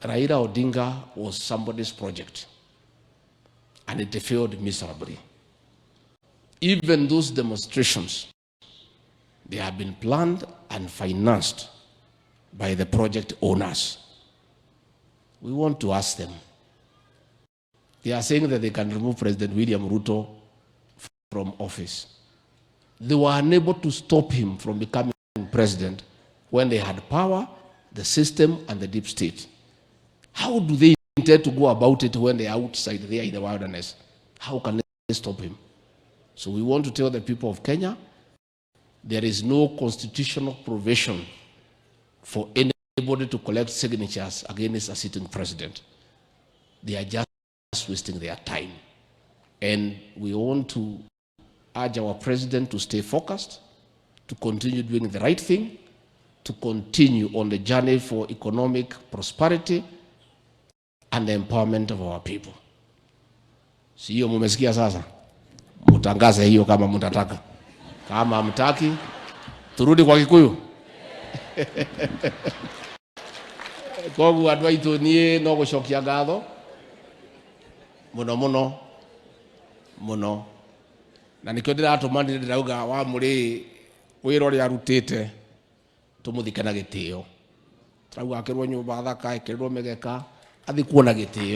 Raila Odinga was somebody's project, and it failed miserably. Even those demonstrations, they have been planned and financed by the project owners. We want to ask them. They are saying that they can remove President William Ruto from office. They were unable to stop him from becoming president when they had power, the system, and the deep state. How do they intend to go about it when they are outside there in the wilderness? How can they stop him? So we want to tell the people of Kenya, there is no constitutional provision for anybody to collect signatures against a sitting president. They are just wasting their time. And we want to urge our president to stay focused, to continue doing the right thing, to continue on the journey for economic prosperity and the empowerment of our people. Si hiyo mumesikia sasa? Mtangaze hiyo kama mtataka. Kama hamtaki, turudi kwa Kikuyu. Kogu andũ aitũ niĩ no gũcokia ngatho mũno na nikĩo ndĩratũma ndĩrauga wa mũrĩ wĩra ũrĩa arutĩte tũmũthike na gĩtĩo. Tũrauga akĩrwo nyũmba thaka, akĩrwo mĩgeka, athi kuona gĩtĩo.